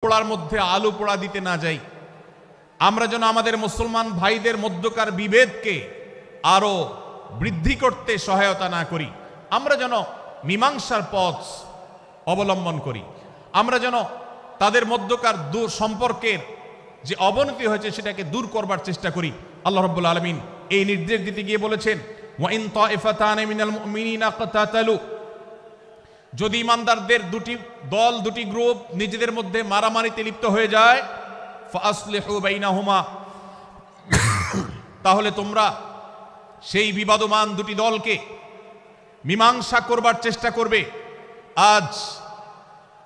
পোড়ার মধ্যে আলু পোড়া দিতে না যাই, আমরা যেন আমাদের মুসলমান ভাইদের মধ্যকার বিভেদকে আরো বৃদ্ধি করতে সহায়তা না করি, আমরা যেন মীমাংসার পথ অবলম্বন করি, আমরা যেন তাদের মধ্যকার সম্পর্কের যে অবনতি হয়েছে সেটাকে দূর করবার চেষ্টা করি। আল্লাহ রাব্বুল আলামিন এই নির্দেশ দিতে গিয়ে বলেছেন, ওয়া ইন তাইফাতানি মিনাল মুমিনিনা ইকতাতালু, যদি ইমানদারদের দুটি দল দুটি গ্রুপ নিজেদের মধ্যে মারামারিতে লিপ্ত হয়ে যায়, ফাসলিহু বাইনাহুমা, তাহলে তোমরা সেই বিবাদমান দুটি দলকে মীমাংসা করবার চেষ্টা করবে। আজ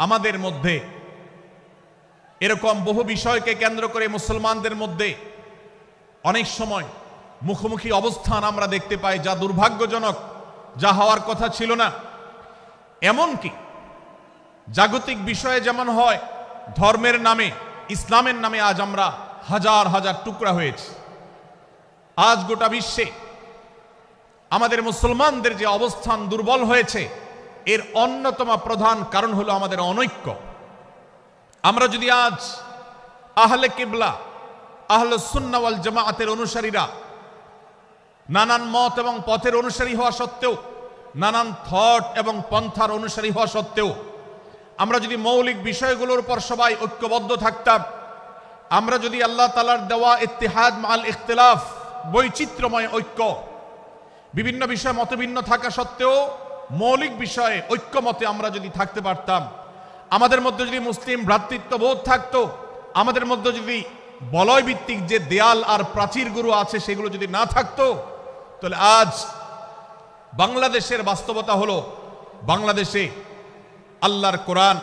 আমাদের মধ্যে এরকম বহু বিষয়কে কেন্দ্র করে মুসলমানদের মধ্যে অনেক সময় মুখোমুখি অবস্থান আমরা দেখতে পাই, যা দুর্ভাগ্যজনক, যা হওয়ার কথা ছিল না। এমনকি জাগতিক বিষয়ে যেমন হয়, ধর্মের নামে, ইসলামের নামে আজ আমরা হাজার হাজার টুকরা হয়েছি। আজ গোটা বিশ্বে আমাদের মুসলমানদের যে অবস্থান দুর্বল হয়েছে, এর অন্যতম প্রধান কারণ হলো আমাদের অনৈক্য। আমরা যদি আজ আহলে কিবলা, আহলে সুন্নাহ ওয়াল জামাআতের অনুসারীরা নানান মত এবং পথের অনুসারী হওয়া সত্ত্বেও, নানান থট এবং পন্থার অনুসারী হওয়া সত্ত্বেও, আমরা যদি মৌলিক বিষয়গুলোর উপর সবাই ঐক্যবদ্ধ থাকতাম, আমরা যদি আল্লাহ তাআলার দেওয়া ইত্তিহাদ মাল ইখতিলাফ, বৈচিত্র্যময় ঐক্য, বিভিন্ন বিষয়ে মতভিন্ন থাকা সত্ত্বেও মৌলিক বিষয়ে ঐক্যমতে আমরা যদি থাকতে পারতাম, আমাদের মধ্যে যদি মুসলিম ভ্রাতৃত্ববোধ থাকতো, আমাদের মধ্যে যদি বলয় ভিত্তিক যে দেয়াল আর প্রাচীরগুলো আছে সেগুলো যদি না থাকতো, তাহলে আজ বাংলাদেশের বাস্তবতা হলো, বাংলাদেশে আল্লাহর কোরআন,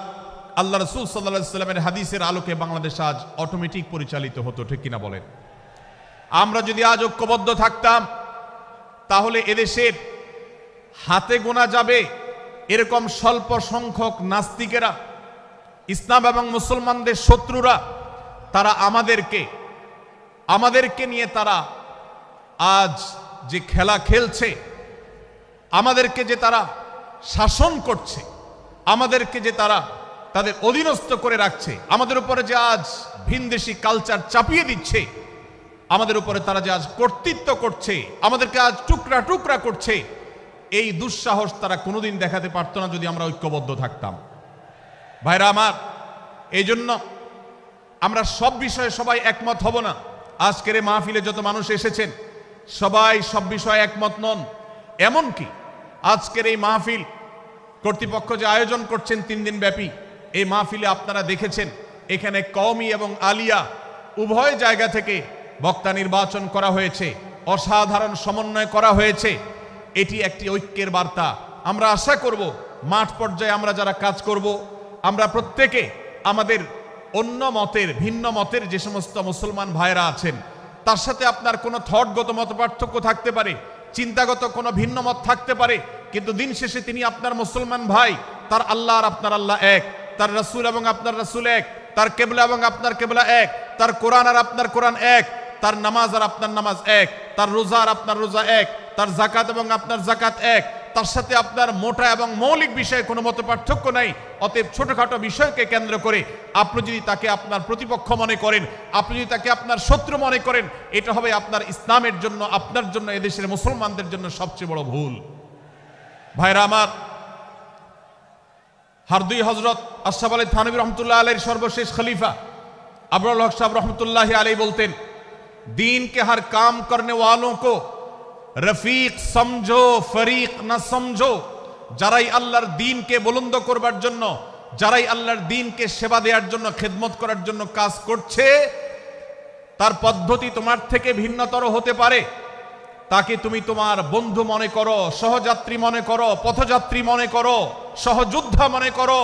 আল্লাহ রাসূল সাল্লাল্লাহু আলাইহি ওয়াসাল্লামের হাদিসের আলোকে বাংলাদেশ আজ অটোমেটিক পরিচালিত হতো, ঠিক কিনা বলেন? আমরা যদি আজ ঐক্যবদ্ধ থাকতাম, তাহলে এদেশের হাতে গোনা যাবে এরকম স্বল্প সংখ্যক নাস্তিকেরা, ইসলাম এবং মুসলমানদের শত্রুরা, তারা আমাদেরকে নিয়ে তারা আজ যে খেলা খেলছে, আমাদেরকে যে তারা শাসন করছে, আমাদেরকে যে তারা তাদের অধীনস্থ করে রাখছে, আমাদের উপরে যে আজ ভিনদেশি কালচার চাপিয়ে দিচ্ছে, আমাদের উপরে তারা যে আজ কর্তৃত্ব করছে, আমাদেরকে আজ টুকরা টুকরা করছে, এই দুঃসাহস তারা কোনোদিন দেখাতে পারতো না যদি আমরা ঐক্যবদ্ধ থাকতাম। ভাইরা আমার, এই জন্য আমরা সব বিষয়ে সবাই একমত হব না। আজকের এই মাহফিলে যত মানুষ এসেছেন সবাই সব বিষয়ে একমত নন। এমনকি আজকের এই মাহফিল কর্তৃপক্ষ যে আয়োজন করছেন 3 দিন ব্যাপী, এই মাহফিলে আপনারা দেখেছেন এখানে কওমি এবং আলিয়া উভয় জায়গা থেকে বক্তা নির্বাচন করা হয়েছে, অসাধারণ সমন্বয় করা হয়েছে। এটি একটি ঐক্যের বার্তা। আমরা আশা করব মাঠ পর্যায়ে আমরা যারা কাজ করব, আমরা প্রত্যেকে আমাদের অন্য মতের, ভিন্ন মতের যে সমস্ত মুসলমান ভাইরা আছেন, তার সাথে আপনার কোনো থটগত মত পার্থক্য থাকতে পারে, চিন্তাগত কোনো ভিন্ন মত থাকতে পারে, কিন্তু দিন শেষে তিনি আপনার মুসলমান ভাই। তার আল্লাহ আর আপনার আল্লাহ এক, তার রাসূল এবং আপনার রাসূল এক, তার কেবলা এবং আপনার কেবলা এক, তার কোরআন আর আপনার কোরআন এক, তার নামাজ আর আপনার নামাজ এক, তার রোজা আর আপনার রোজা এক, তার যাকাত এবং আপনার যাকাত এক, তার সাথে আপনার মোটা এবং মৌলিক বিষয়ে কোনো মত পার্থক্য নাই। অতএব ছোটখাটো বিষয়কে কেন্দ্র করে আপনি যদি তাকে আপনার প্রতিপক্ষ মনে করেন, আপনি যদি তাকে আপনার শত্রু মনে করেন, এটা হবে আপনার ইসলামের জন্য, আপনার জন্য, এদেশের মুসলমানদের জন্য সবচেয়ে বড় ভুল। ভাইরা আমার, হারদুই হযরত আশরাফ আলী থানভী রহমতুল্লাহ আলাইহির সর্বশেষ খলিফা আবরুল হক সাহেব রহমতুল্লাহ আলাইহি বলতেন, दीन के हर काम करने वालों को रफीक समझो, फरीक ना समझो। যারাই আল্লাহর দ্বীনকে বুলন্দ করবার জন্য, যারাই আল্লাহর দ্বীনকে সেবা দেওয়ার জন্য, খেদমত করার জন্য কাজ করছে, তার পদ্ধতি তোমার থেকে ভিন্নতর হতে পারে, তাকে তুমি তোমার বন্ধু মনে করো, সহযাত্রী মনে করো, পথযাত্রী মনে করো, সহযোদ্ধা মনে করো,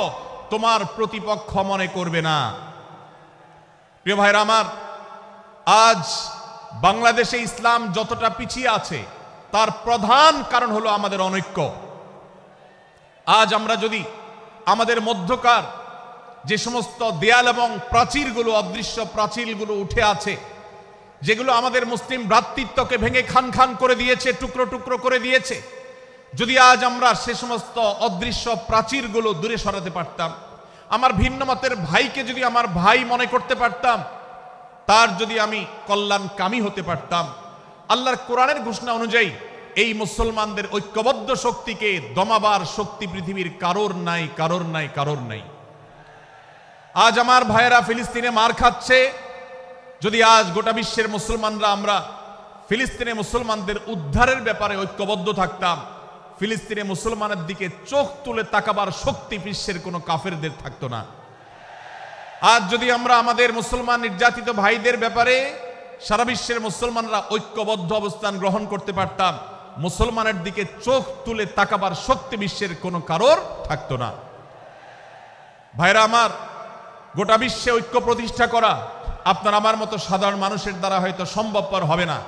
তোমার প্রতিপক্ষ মনে করবে না। প্রিয় ভাইরা আমার, আজ বাংলাদেশে ইসলাম যতটা পিছিয়ে আছে তার প্রধান কারণ হলো আমাদের অনৈক্য। আজ আমরা যদি আমাদের মধ্যকার যে সমস্ত দেয়াল এবং প্রাচীরগুলো, অদৃশ্য প্রাচীরগুলো উঠে আছে, যেগুলো আমাদের মুসলিম ভ্রাতৃত্বকে ভেঙে খান খান করে দিয়েছে, টুকরো টুকরো করে দিয়েছে, যদি আজ আমরা সে সমস্ত অদৃশ্য প্রাচীরগুলো দূরে সরাতে পারতাম, আমার ভিন্ন মতের ভাইকে যদি আমার ভাই মনে করতে পারতাম, তার যদি আমি কল্যাণকামী হতে পারতাম, আল্লাহর কোরআনের ঘোষণা অনুযায়ী এই মুসলমানদের ঐক্যবদ্ধ শক্তিকে দমাবার শক্তি পৃথিবীর কারোর নাই, কারোর নাই, কারোর নাই। আজ আমার ভাইয়েরা ফিলিস্তিনে মার খাচ্ছে। যদি আজ গোটা বিশ্বের মুসলমানরা আমরা ফিলিস্তিনে মুসলমানদের উদ্ধারের ব্যাপারে ঐক্যবদ্ধ থাকতাম, ফিলিস্তিনে মুসলমানের দিকে চোখ তুলে তাকাবার শক্তি বিশ্বের কোনো কাফেরদের থাকতো না। আজ যদি আমরা আমাদের মুসলমান নির্যাতিত ভাইদের ব্যাপারে সারা বিশ্বের মুসলমানরা ঐক্যবদ্ধ অবস্থান গ্রহণ করতে পারতাম, মুসলমানের দিকে চোখ তুলে তাকাবার শক্তি বিশ্বের কোনো কারোর থাকতো না। ভাইরা আমার, গোটা বিশ্বে ঐক্য প্রতিষ্ঠা করা আপনার আমার মতো সাধারণ মানুষের দ্বারা হয়তো সম্ভবপর হবে না,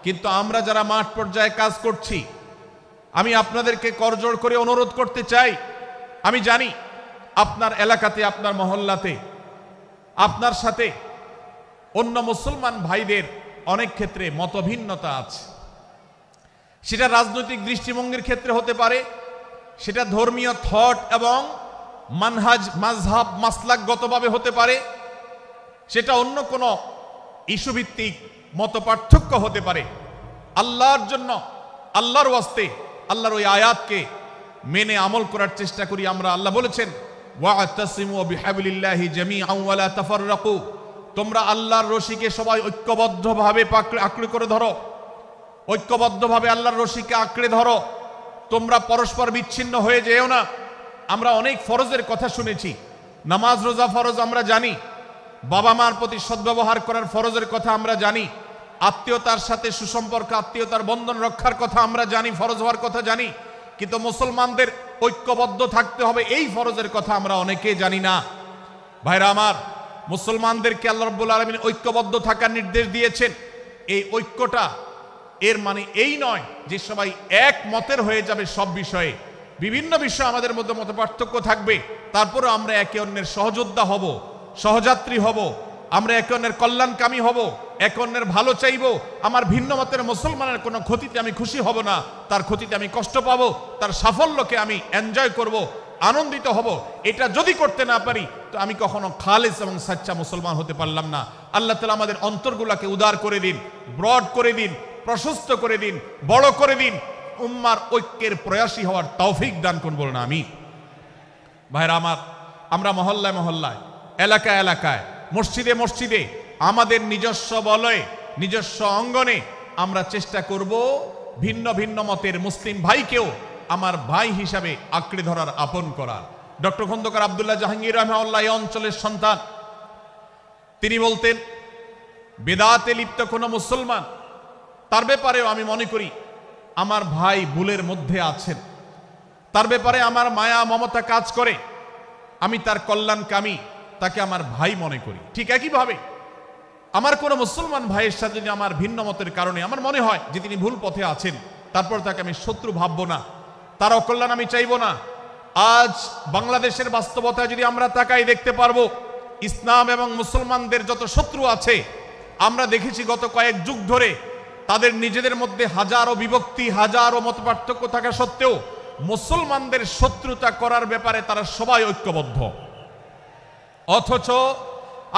কিন্তু আমরা যারা মাঠ পর্যায়ে কাজ করছি, আমি আপনাদেরকে করজোড় করে অনুরোধ করতে চাই। আমি জানি আপনার এলাকাতে, আপনার মহল্লাতে আপনার সাথে অন্য মুসলমান ভাইদের অনেক ক্ষেত্রে মতভিন্নতা আছে। সেটা রাজনৈতিক দৃষ্টিভঙ্গির ক্ষেত্রে হতে পারে, সেটা ধর্মীয় থট এবং মানহাজ মাযহাব মাসলাকগতভাবে হতে পারে, সেটা অন্য কোনো ইস্যুভিত্তিক মত পার্থক্য হতে পারে। আল্লাহর জন্য, আল্লাহর ওয়াস্তে, আল্লাহর ওই আয়াতকে মেনে আমল করার চেষ্টা করি আমরা। আল্লাহ বলেছেন, ওয়া'তাসিমু বিহাবলিল্লাহি জামিআন ওয়া লা তাফাররাকু, তোমরা আল্লাহর রশিকে সবাই ঐক্যবদ্ধভাবে আঁকড়ে করে ধরো, ঐক্যবদ্ধভাবে আল্লাহর রশিকে আঁকড়ে ধরো, তোমরা পরস্পর বিচ্ছিন্ন হয়ে যেও না। আমরা অনেক ফরজের কথা শুনেছি, নামাজ রোজা ফরজ আমরা জানি, বাবা মার প্রতি সদ্ব্যবহার করার ফরজের কথা আমরা জানি, আত্মীয়তার সাথে সুসম্পর্ক, আত্মীয়তার বন্ধন রক্ষার কথা আমরা জানি, ফরজ হওয়ার কথা জানি, কিন্তু মুসলমানদের ঐক্যবদ্ধ থাকতে হবে এই ফরজের কথা আমরা অনেকে জানি না। ভাইরা আমার, মুসলমানদেরকে আল্লাহ রাব্বুল আলামিন ঐক্যবদ্ধ থাকার নির্দেশ দিয়েছেন। এই ঐক্যটা এর মানে এই নয় যে সবাই এক মতের হয়ে যাবে সব বিষয়ে। বিভিন্ন বিষয়ে আমাদের মধ্যে মত পার্থক্য থাকবে, তারপরে আমরা একে অন্যের সহযোদ্ধা হব, সহযাত্রী হব, আমরা একে অন্যের কল্যাণকামী হব, একে অন্যের ভালো চাইব। আমার ভিন্ন মতের মুসলমানের কোনো ক্ষতিতে আমি খুশি হব না, তার ক্ষতিতে আমি কষ্ট পাবো, তার সাফল্যকে আমি এনজয় করব, আনন্দিত হব। এটা যদি করতে না পারি তো আমি কখনো খালেস এবং সাচ্চা মুসলমান হতে পারলাম না। আল্লাহ তাআলা আমাদের অন্তরগুলোকে উদার করে দিন, ব্রড করে দিন, প্রশস্ত করে দিন, বড় করে দিন, উম্মার ঐক্যের প্রয়াসী হওয়ার তৌফিক দান করুন বলুন আমিন। ভাইরা আমার, আমরা মহল্লায় মহল্লায়, এলাকায় এলাকায়, মসজিদে মসজিদে, আমাদের নিজস্ব বলয়ে, নিজস্ব অঙ্গনে আমরা চেষ্টা করব ভিন্ন ভিন্ন মতের মুসলিম ভাইকেও আমার ভাই হিসাবে আঁকড়ে ধরার, আপন করার। ডক্টর খন্দকার আব্দুল্লাহ জাহাঙ্গীর রাহিমাহুল্লাহ এই অঞ্চলের সন্তান। তিনি বলতেন, বেদাতে লিপ্ত কোনো মুসলমান, তার ব্যাপারেও আমি মনে করি আমার ভাই ভুলের মধ্যে আছেন, তার ব্যাপারে আমার মায়া মমতা কাজ করে, আমি তার কল্যাণকামী, তাকে আমার ভাই মনে করি। ঠিক একইভাবে আমার কোনো মুসলমান ভাইয়ের সাথে যদি আমার ভিন্ন মতের কারণে আমার মনে হয় যে তিনি ভুল পথে আছেন, তারপর তাকে আমি শত্রু ভাববো না, তার অকল্যাণ আমি চাইবো না। আজ বাংলাদেশের বাস্তবতা যদি আমরা তাকাই, দেখতে পারবো ইসলাম এবং মুসলমানদের যত শত্রু আছে, আমরা দেখেছি গত কয়েক যুগ ধরে তাদের নিজেদের মধ্যে হাজারো বিভক্তি, হাজারো মত পার্থক্য থাকা সত্ত্বেও মুসলমানদের শত্রুতা করার ব্যাপারে তারা সবাই ঐক্যবদ্ধ। অথচ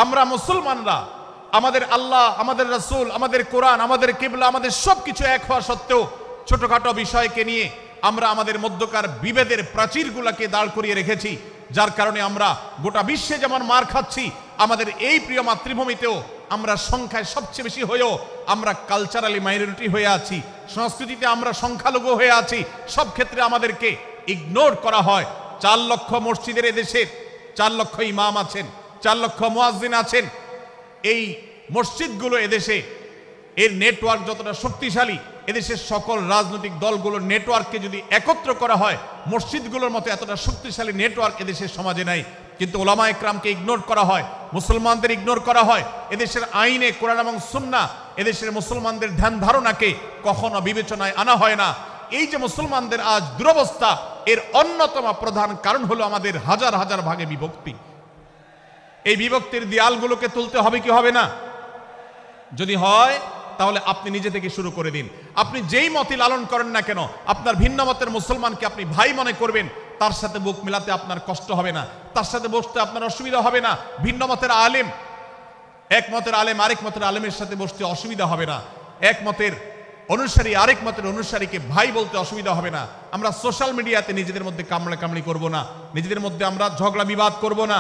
আমরা মুসলমানরা আমাদের আল্লাহ, আমাদের রাসূল, আমাদের কোরআন, আমাদের কিবলা, আমাদের সবকিছু এক হওয়া সত্ত্বেও ছোটখাটো বিষয়কে নিয়ে আমরা আমাদের মধ্যকার বিভেদের প্রাচীরগুলোকে দাঁড় করিয়ে রেখেছি, যার কারণে আমরা গোটা বিশ্বে যেমন মার খাচ্ছি, আমাদের এই প্রিয় মাতৃভূমিতেও আমরা সংখ্যায় সবচেয়ে বেশি হয়েও আমরা কালচারালি মাইনরিটি হয়ে আছি, সংস্কৃতিতে আমরা সংখ্যালঘু হয়ে আছি। সব ক্ষেত্রে আমাদেরকে ইগনোর করা হয়। 4 লক্ষ মসজিদের এদেশে 4 লক্ষ ইমাম আছেন, 4 লক্ষ মুয়াজ্জিন আছেন। এই মসজিদগুলো এদেশে, এর নেটওয়ার্ক যতটা শক্তিশালী, এদেশের সকল রাজনৈতিক দলগুলোর নেটওয়ার্ককে যদি একত্র করা হয়, মসজিদগুলোর মতো এতটা শক্তিশালী নেটওয়ার্ক এদেশের সমাজে নাই। কিন্তু ওলামা একরামকে ইগনোর করা হয়, মুসলমানদের ইগনোর করা হয়। এদেশের আইনে কোরআন এবং সুন্নাহ এদেশের মুসলমানদের ধ্যান ধারণাকে কখনো বিবেচনায় আনা হয় না। এই যে মুসলমানদের আজ দুরবস্থা, এর অন্যতম প্রধান কারণ হলো আমাদের হাজার হাজার ভাগে বিভক্তি। এই বিভক্তির দেয়ালগুলোকে তুলতে হবে কি হবে না? যদি হয় তাহলে আপনি নিজে থেকে শুরু করে দিন। আপনি যেই মতই লালন করেন না কেন, আপনার ভিন্ন মতের মুসলমানকে আপনি ভাই মনে করবেন, তার সাথে বুক মেলাতে আপনার কষ্ট হবে না, তার সাথে বসতে আপনার অসুবিধা হবে না। ভিন্ন মতের আলেম, এক মতের আলেম আরেক মতের আলেমের সাথে বসতে অসুবিধা হবে না, এক মতের অনুসারী আরেক মতের অনুসারীকে ভাই বলতে অসুবিধা হবে না। আমরা সোশ্যাল মিডিয়াতে নিজেদের মধ্যে কামড়াকামড়ি করব না, নিজেদের মধ্যে আমরা ঝগড়া বিবাদ করব না।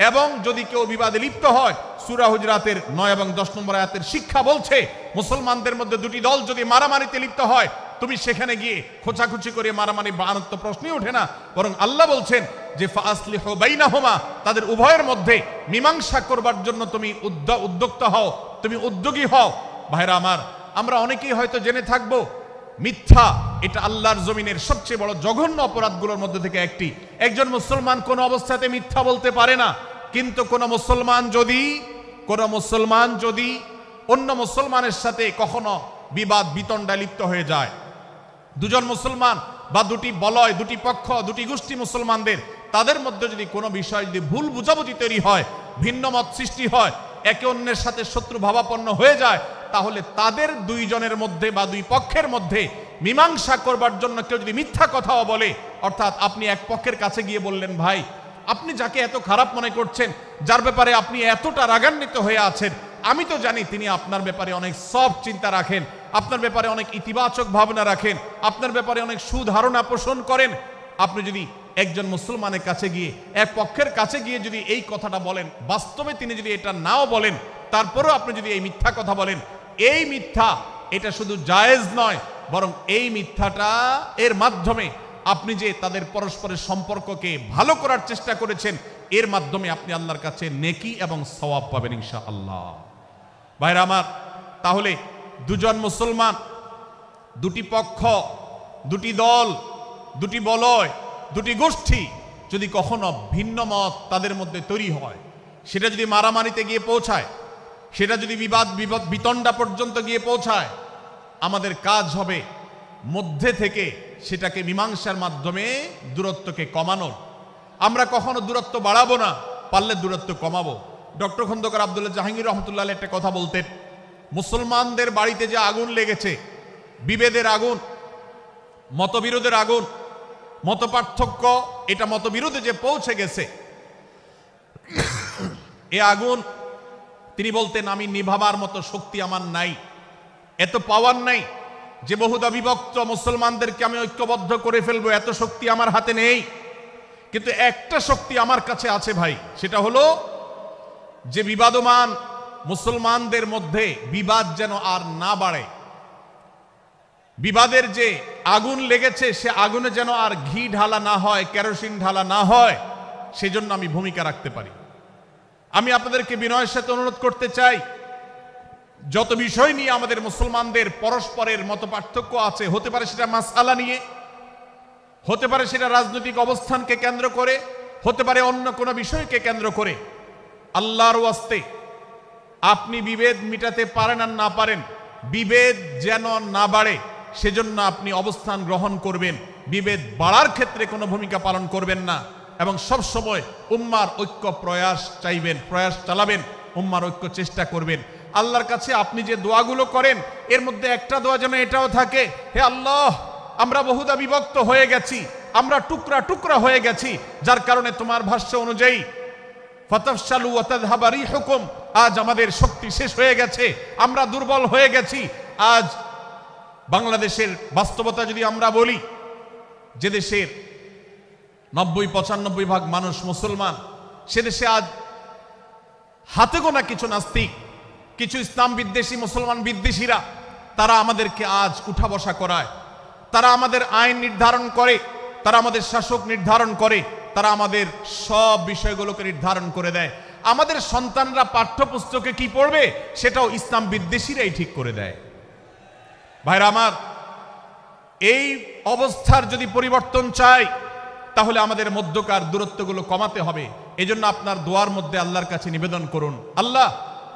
এবং যদি কেউ বিবাদে লিপ্ত হয়, সূরা হুজরাতের 9 এবং 10 নম্বর আয়াতের শিক্ষা বলছে, মুসলমানদের মধ্যে দুটি দল যদি মারামারিতে লিপ্ত হয়, তুমি সেখানে গিয়ে খোঁচাখুচি করে মারামারি বানানোর তো প্রশ্নই ওঠে না। বরং আল্লাহ বলছেন যে ফাসলিহু বাইনাহুমা, তাদের উভয়ের মধ্যে মীমাংসা করবার জন্য তুমি উদ্যোক্তা হও, তুমি উদ্যোগী হও। ভাইরা আমার, আমরা অনেকেই হয়তো জেনে থাকবো মিথ্যা এটা আল্লাহর জমিনের সবচেয়ে বড় জঘন্য অপরাধগুলোর মধ্যে থেকে একটি। একজন মুসলমান কোন অবস্থাতে মিথ্যা বলতে পারে না, কিন্তু কোন মুসলমান যদি অন্য মুসলমানের সাথে কখনো বিবাদ বিতণ্ডায় লিপ্ত হয়ে যায়, দুজন মুসলমান বা দুটি বলয়, দুটি পক্ষ, দুটি গোষ্ঠী মুসলমানদের, তাদের মধ্যে যদি কোনো বিষয় যদি ভুল বুঝাবুঝি তৈরি হয়, ভিন্ন মত সৃষ্টি হয়, একে অন্যের সাথে শত্রু ভাবাপন্ন হয়ে যায়, তাহলে তাদের দুইজনের মধ্যে বা দুই পক্ষের মধ্যে মীমাংসা করবার জন্য কেউ যদি মিথ্যা কথাও বলে, অর্থাৎ আপনি এক পক্ষের কাছে গিয়ে বললেন, ভাই আপনি যাকে এত খারাপ মনে করছেন, যার ব্যাপারে আপনি এতটা রাগান্বিত হয়ে আছেন, আমি তো জানি তিনি আপনার ব্যাপারে অনেক সফট চিন্তা রাখেন, আপনার ব্যাপারে অনেক ইতিবাচক ভাবনা রাখেন, আপনার ব্যাপারে অনেক সুধারণা পোষণ করেন। আপনি যদি একজন মুসলমানের কাছে গিয়ে, এক পক্ষের কাছে গিয়ে যদি এই কথাটা বলেন, বাস্তবে তিনি যদি এটা নাও বলেন, তারপরেও আপনি যদি এই মিথ্যা কথা বলেন, এই মিথ্যা এটা শুধু জায়েজ নয়, বরং এই মিথ্যাটা এর মাধ্যমে আপনি যে তাদের পরস্পরের সম্পর্ককে ভালো করার চেষ্টা করেছেন, এর মাধ্যমে আপনি আল্লাহর কাছে নেকি এবং সওয়াব পাবেন ইনশাআল্লাহ। ভাইরা আমার, তাহলে দুজন মুসলমান, দুটি পক্ষ, দুটি দল, দুটি বলয়, দুটি গোষ্ঠী যদি কখনো ভিন্ন মত তাদের মধ্যে তৈরি হয়, সেটা যদি মারামারিতে গিয়ে পৌঁছায়, সেটা যদি বিবাদ বিতণ্ডা পর্যন্ত গিয়ে পৌঁছায়, আমাদের কাজ হবে মধ্যে থেকে সেটাকে মীমাংসার মাধ্যমে দূরত্বকে কমানোর। আমরা কখনো দূরত্ব বাড়াবো না, পারলে দূরত্ব কমাবো। ডক্টর খন্দকার আব্দুল্লাহ জাহাঙ্গীর রহমতুল্লাহ একটা কথা বলতেন, মুসলমানদের বাড়িতে যে আগুন লেগেছে, বিভেদের আগুন, মতবিরোধের আগুন, মত পার্থক্য, এটা মতবিরোধে যে পৌঁছে গেছে, এ আগুন তিনি বলতেন, আমি নিভাবার মতো শক্তি আমার নাই, এত পাওয়ার নাই যে বহুদা বিভক্ত মুসলমানদেরকে আমি ঐক্যবদ্ধ করে ফেলবো, এত শক্তি আমার হাতে নেই। কিন্তু একটা শক্তি আমার কাছে আছে ভাই, সেটা হলো যে বিবাদমান মুসলমানদের মধ্যে বিবাদ যেন আর না বাড়ে, বিবাদের যে আগুন লেগেছে সে আগুনে যেন আর ঘি ঢালা না হয়, কেরোসিন ঢালা না হয়, সেজন্য আমি ভূমিকা রাখতে পারি। আমি আপনাদেরকে বিনয়ের সাথে অনুরোধ করতে চাই, যত বিষয় নিয়ে আমাদের মুসলমানদের পরস্পরের মত পার্থক্য আছে, হতে পারে সেটা মাসআলা নিয়ে, হতে পারে সেটা রাজনৈতিক অবস্থানকে কেন্দ্র করে, হতে পারে অন্য কোনো বিষয়কে কেন্দ্র করে, আল্লাহর ওয়াস্তে আপনি বিভেদ মিটাতে পারেন আর না পারেন, বিভেদ যেন না বাড়ে সেজন্য আপনি অবস্থান গ্রহণ করবেন, বিভেদ বাড়ার ক্ষেত্রে কোনো ভূমিকা পালন করবেন না, এবং সব সময় উম্মার ঐক্য প্রয়াস চাইবেন, প্রয়াস চালাবেন, উম্মার ঐক্য চেষ্টা করবেন। আল্লাহর কাছে আপনি যে দোয়াগুলো করেন, এর মধ্যে একটা দোয়া যেন এটাও থাকে, হে আল্লাহ, আমরা বহুদা বিভক্ত হয়ে গেছি, আমরা টুকরা টুকরা হয়ে গেছি, যার কারণে তোমার ভাষ্য অনুযায়ী ফাতাফশালু ওয়া তাযহাবা রিহুকুম, আজ আমাদের শক্তি শেষ হয়ে গেছে, আমরা দুর্বল হয়ে গেছি। আজ বাংলাদেশের বাস্তবতা যদি আমরা বলি, যে দেশের 90-95 ভাগ মানুষ মুসলমান, সে দেশে আজ হাতে গোনা কিছু নাস্তিক, কিছু ইসলাম বিদ্বেষী, মুসলমান বিদ্বেষীরা, তারা আমাদেরকে আজ উঠা বসা করায়, তারা আমাদের আইন নির্ধারণ করে, তারা আমাদের শাসক নির্ধারণ করে, তারা আমাদের সব বিষয়গুলোকে নির্ধারণ করে দেয়। আমাদের সন্তানরা পাঠ্যপুস্তকে কি পড়বে সেটাও ইসলাম বিদ্বেষীরাই ঠিক করে দেয়। ভাইরা আমার, এই অবস্থার যদি পরিবর্তন চাই, তাহলে আমাদের মধ্যকার দূরত্বগুলো কমাতে হবে। এজন্য আপনার দোয়ার মধ্যে আল্লাহর কাছে নিবেদন করুন, আল্লাহ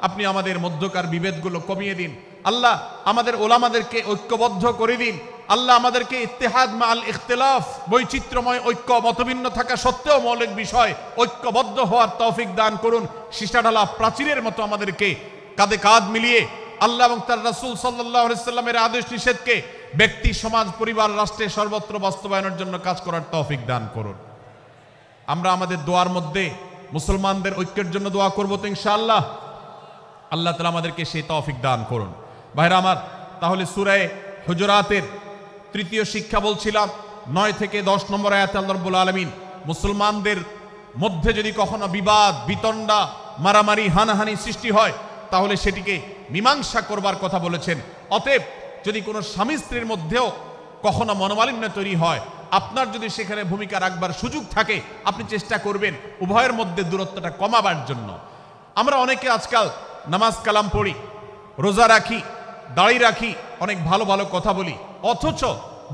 আপনি আমাদের মধ্যকার বিভেদগুলো কমিয়ে দিন, আল্লাহ আমাদের ওলামাদেরকে ঐক্যবদ্ধ করে দিন, আল্লাহ আমাদেরকে ইত্তেহাদ মা আল ইখতিলাফ, বৈচিত্র্যময় ঐক্য, মতভিন্ন থাকা সত্ত্বেও মৌলিক বিষয় ঐক্যবদ্ধ হওয়ার তৌফিক দান করুন। সীসাঢালা প্রাচীরের মতো আমাদেরকে কাঁধে কাঁধ মিলিয়ে আল্লাহ এবং তার রাসূল সাল্লাল্লাহু আলাইহি ওয়াসাল্লামের আদেশ নিষেধকে ব্যক্তি, সমাজ, পরিবার, রাষ্ট্রে সর্বত্র বাস্তবায়নের জন্য কাজ করার তৌফিক দান করুন। আমরা আমাদের দোয়ার মধ্যে মুসলমানদের ঐক্যের জন্য দোয়া করব তো ইনশাআল্লাহ। আল্লাহ তাআলা আমাদেরকে সেই তৌফিক দান করুন। ভাইরা আমার, তাহলে সূরা হুজুরাতের তৃতীয় শিক্ষা বলছিলাম 9 থেকে 10 নম্বর আয়াতে আল্লাহ রাব্বুল আলামিন মুসলমানদের মধ্যে যদি কখনো বিবাদ, বিতণ্ডা, মারামারি, হানাহানি সৃষ্টি হয় তাহলে সেটিকে মীমাংসা করবার কথা বলেছেন। অতএব যদি কোনো স্বামী স্ত্রীর মধ্যেও কখনো মনোমালিন্য তৈরি হয়, আপনার যদি সেখানে ভূমিকা রাখবার সুযোগ থাকে, আপনি চেষ্টা করবেন উভয়ের মধ্যে দূরত্বটা কমাবার জন্য। আমরা অনেকে আজকাল নামাজ কালাম পড়ি, রোজা রাখি, দাড়ি রাখি, অনেক ভালো ভালো কথা বলি, অথচ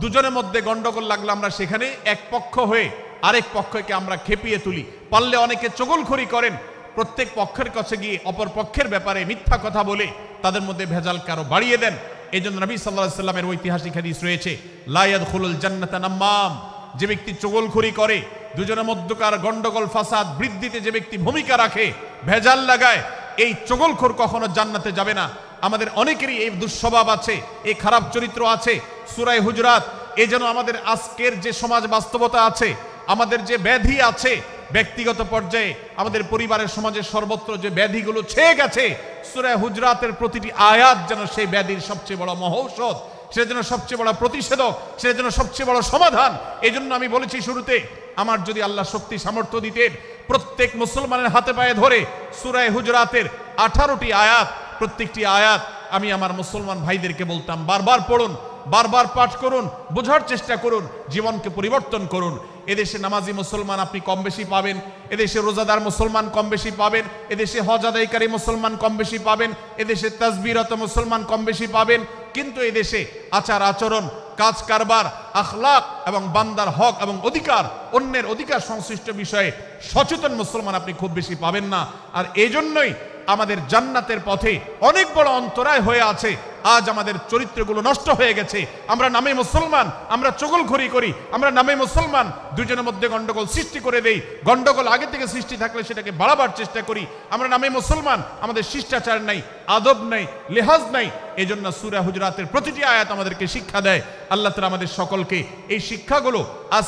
দুজনের মধ্যে গন্ডগোল লাগলে আমরা সেখানে এক পক্ষ হয়ে আরেক পক্ষকে আমরা খেপিয়ে তুলি। পারলে অনেকে চগলখড়ি করেন, প্রত্যেক পক্ষের কাছে গিয়ে অপর পক্ষের ব্যাপারে মিথ্যা কথা বলে তাদের মধ্যে ভেজাল কারো বাড়িয়ে দেন। এই জন্য নবী সাল্লাল্লাহু আলাইহি সাল্লামের ঐতিহাসিক হাদিস রয়েছে, লা ইয়াদখুলুল জান্নাতা নাম্মাম, যে ব্যক্তি চগলখড়ি করে, দুজনের মধ্যকার গন্ডগোল ফাসাদ বৃদ্ধিতে যে ব্যক্তি ভূমিকা রাখে, ভেজাল লাগায়, এই চগলখোর কখনো জান্নাতে যাবে না। আমাদের অনেকেরই এই দুঃস্বভাব আছে, এই খারাপ চরিত্র আছে। সূরা হুজুরাত এই যেন আমাদের আজকের যে সমাজ বাস্তবতা আছে, আমাদের যে ব্যাধি আছে ব্যক্তিগত পর্যায়ে, আমাদের পরিবারের, সমাজের সর্বত্র যে ব্যাধিগুলো ছেয়ে গেছে, সূরা হুজুরাতের প্রতিটি আয়াত যেন সেই ব্যাধির সবচেয়ে বড় মহৌষধ, সেটা যেন সবচেয়ে বড় প্রতিষেধক, সেটা যেন সবচেয়ে বড় সমাধান। এই জন্য আমি বলেছি শুরুতে, আমার যদি আল্লাহ শক্তি সামর্থ্য দিতেন, প্রত্যেক মুসলমানের হাতে পায়ে ধরে সূরা হুজুরাতের 18টি আয়াত, প্রত্যেকটি আয়াত আমি আমার মুসলমান ভাইদেরকে বলতাম, বারবার পড়ুন, বারবার পাঠ করুন, বোঝার চেষ্টা করুন, জীবনকে পরিবর্তন করুন। এদেশে নামাজি মুসলমান আপনি কম বেশি পাবেন, এদেশে রোজাদার মুসলমান কম বেশি পাবেন, এদেশে হজ আদায়কারী মুসলমান কম বেশি পাবেন, এদেশে তাসবিহরত মুসলমান কম বেশি পাবেন, কিন্তু এদেশে আচার আচরণ, কাজ কারবার, আখলাক এবং বান্দার হক এবং অধিকার, অন্যের অধিকার সংশ্লিষ্ট বিষয়ে সচেতন মুসলমান আপনি খুব বেশি পাবেন না। আর এই জন্যই আমাদের জান্নাতের পথে অনেক বড় অন্তরায় হয়ে আছে। আজ আমাদের চরিত্রগুলো নষ্ট হয়ে গেছে। আমরা নামে মুসলমান, আমরা চগলখড়ি করি, আমরা নামে মুসলমান, দুজনের মধ্যে গন্ডগোল সৃষ্টি করে দেই। গন্ডগোল আগে থেকে সৃষ্টি থাকলে সেটাকে বাড়াবার চেষ্টা করি। আমরা নামে মুসলমান, আমাদের শিষ্টাচার নাই, আদব নাই, লেহাজ নাই। এই জন্য সূরা হুজুরাতের প্রতিটি আয়াত আমাদেরকে শিক্ষা দেয়। আল্লাহ তাআলা আমাদের সকলকে এই শিক্ষাগুলো আজ